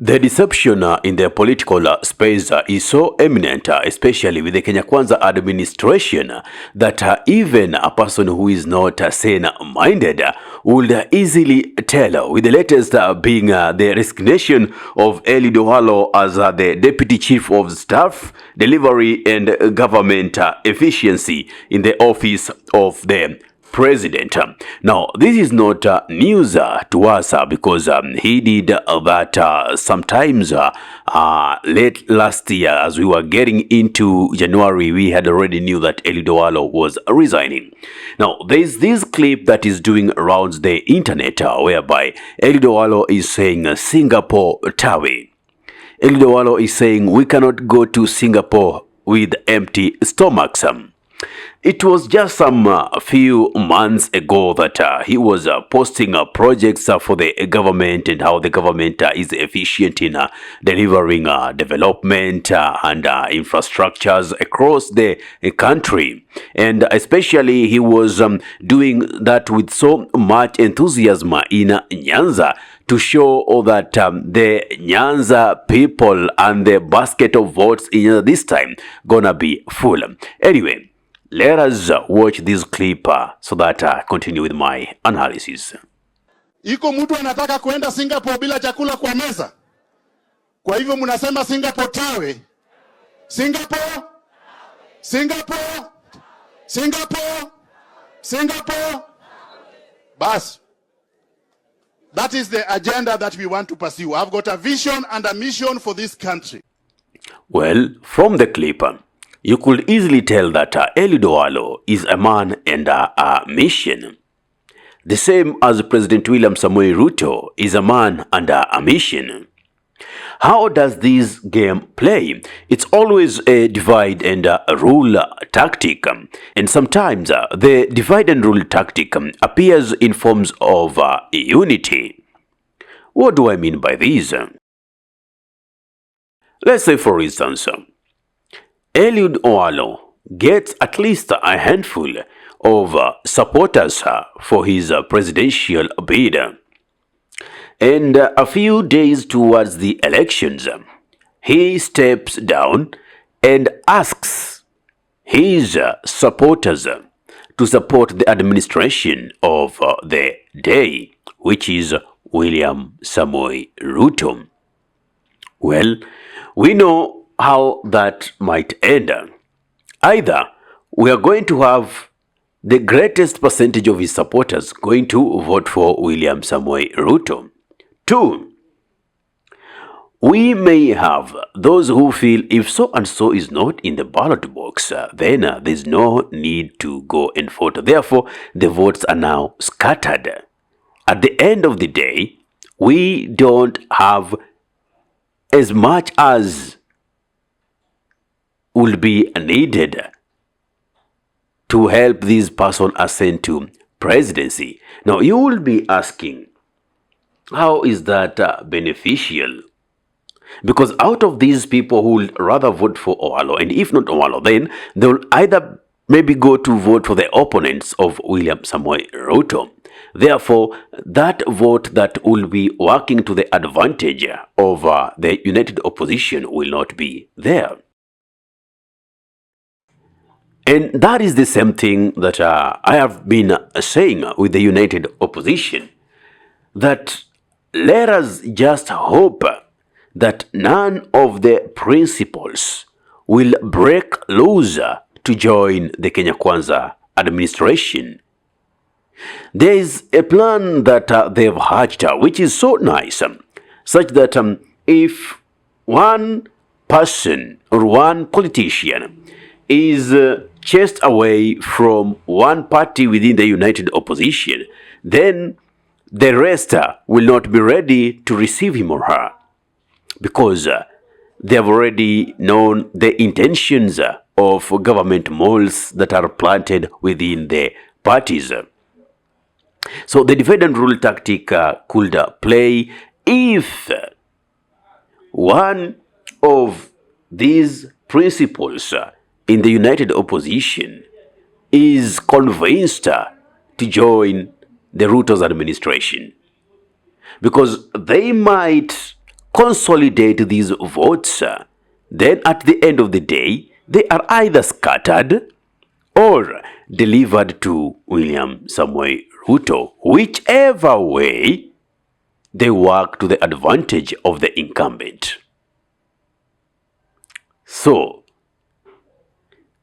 The deception in the political space is so eminent, especially with the Kenya Kwanza administration, that even a person who is not sane-minded would easily tell, with the latest being the resignation of Eliud Owalo as the Deputy Chief of Staff, Delivery and Government Efficiency in the office of the President. Now, this is not news to us because he did that sometimes late last year. As we were getting into January, we had already knew that Eliud Owalo was resigning. Now, there is this clip that is doing around the internet whereby Eliud Owalo is saying Singapore Tawe. Eliud Owalo is saying we cannot go to Singapore with empty stomachs. It was just some few months ago that he was posting projects for the government and how the government is efficient in delivering development and infrastructures across the country. And especially he was doing that with so much enthusiasm in Nyanza to show that the Nyanza people and the basket of votes in this time gonna be full. Anyway, let us watch this clip so that I continue with my analysis. Iko mtu anataka kuenda Singapore bila chakula kwa meza. Kwa hivyo mnasema Singapore Tawe. Singapore? Singapore? Singapore? Singapore? Bas. That is the agenda that we want to pursue. I've got a vision and a mission for this country. Well, from the clip, you could easily tell that Eliud Owalo is a man and a mission. The same as President William Samoei Ruto is a man and a mission. How does this game play? It's always a divide and rule tactic. And sometimes the divide and rule tactic appears in forms of unity. What do I mean by this? Let's say, for instance, Eliud Owalo gets at least a handful of supporters for his presidential bid. And a few days towards the elections, he steps down and asks his supporters to support the administration of the day, which is William Samoei Ruto. Well, we know how that might end. Either we are going to have the greatest percentage of his supporters going to vote for William Samoei Ruto. Two, we may have those who feel if so and so is not in the ballot box, then there's no need to go and vote. Therefore, the votes are now scattered. At the end of the day, we don't have as much as will be needed to help this person ascend to presidency. Now, you will be asking, how is that beneficial? Because out of these people who will rather vote for Owalo, and if not Owalo, then they will either maybe go to vote for the opponents of William Samoei Ruto. Therefore, that vote that will be working to the advantage of the united opposition will not be there. And that is the same thing that I have been saying with the united opposition, that let us just hope that none of the principals will break loose to join the Kenya Kwanza administration. There is a plan that they've hatched, which is so nice, such that if one person or one politician is chased away from one party within the united opposition, then the rest will not be ready to receive him or her, because they have already known the intentions of government moles that are planted within the parties. So the divide and rule tactic could play if one of these principles in the united opposition is convinced to join the Ruto's administration, because they might consolidate these votes, then at the end of the day, they are either scattered or delivered to William Samoei Ruto, whichever way they work to the advantage of the incumbent. So,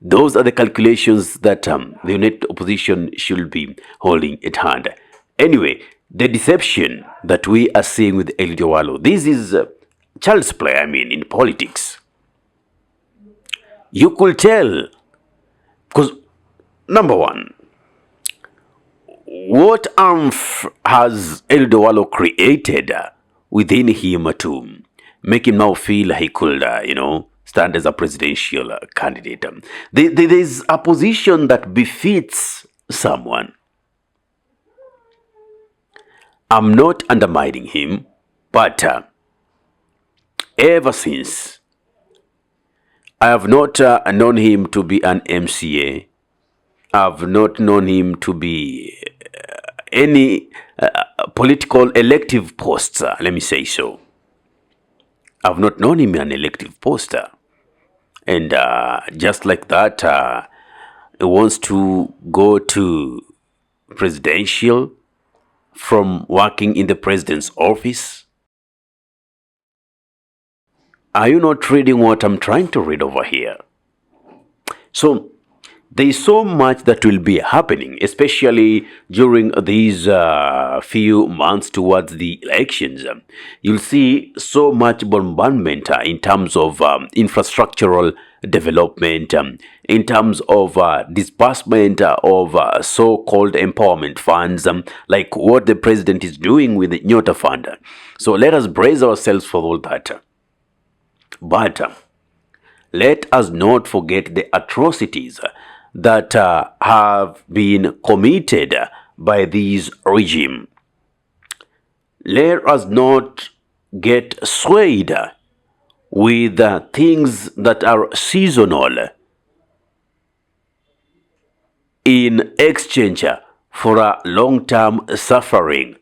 those are the calculations that the United Opposition should be holding at hand. Anyway, the deception that we are seeing with Eliud Owalo, this is child's play, in politics. You could tell, because number one, what has Eliud Owalo created within him to make him now feel he could, stand as a presidential candidate? There is a position that befits someone. I'm not undermining him, but ever since, I have not known him to be an MCA. I've not known him to be any political elective posts, let me say so. I've not known him in an elective post. And just like that, he wants to go to presidential from working in the president's office. Are you not reading what I'm trying to read over here? So, there is so much that will be happening, especially during these few months towards the elections. You'll see so much bombardment in terms of infrastructural development, in terms of disbursement of so-called empowerment funds, like what the president is doing with the Nyota Fund. So let us brace ourselves for all that. But let us not forget the atrocities that have been committed by this regime. Let us not get swayed with things that are seasonal in exchange for a long-term suffering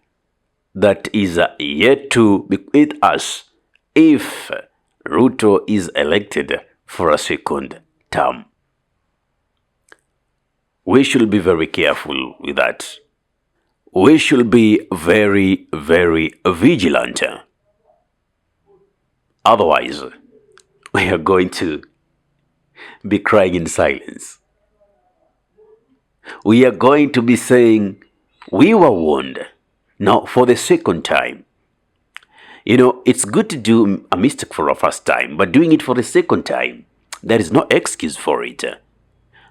that is yet to be with us if Ruto is elected for a second term. We should be very careful with that. We should be very, very vigilant. Otherwise, we are going to be crying in silence. We are going to be saying, we were warned, now for the second time. It's good to do a mistake for a first time, but doing it for the second time, there is no excuse for it.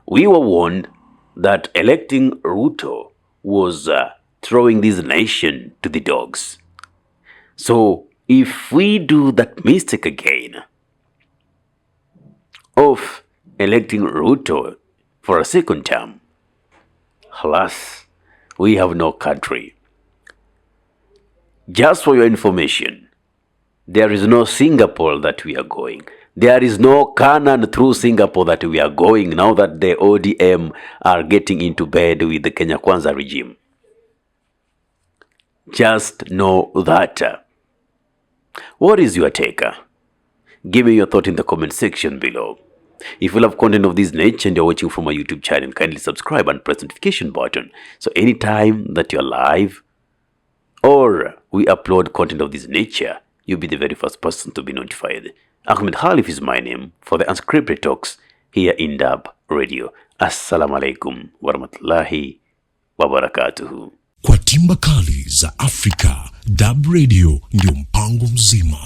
We were warned that electing Ruto was throwing this nation to the dogs. So, if we do that mistake again of electing Ruto for a second term, alas, we have no country. Just for your information, there is no Singapore that we are going. There is no Canaan through Singapore that we are going now that the ODM are getting into bed with the Kenya Kwanza regime. Just know that. What is your take? Give me your thought in the comment section below. If you love content of this nature and you're watching from my YouTube channel, kindly subscribe and press the notification button. So anytime that you're live or we upload content of this nature, you'll be the very first person to be notified. Ahmed Khalif is my name for the Unscripted Talks here in Dab Radio. Assalamu alaikum warahmatullahi wabarakatuhu. Kwa timba kali za Afrika, Dab Radio ndio mpango mzima.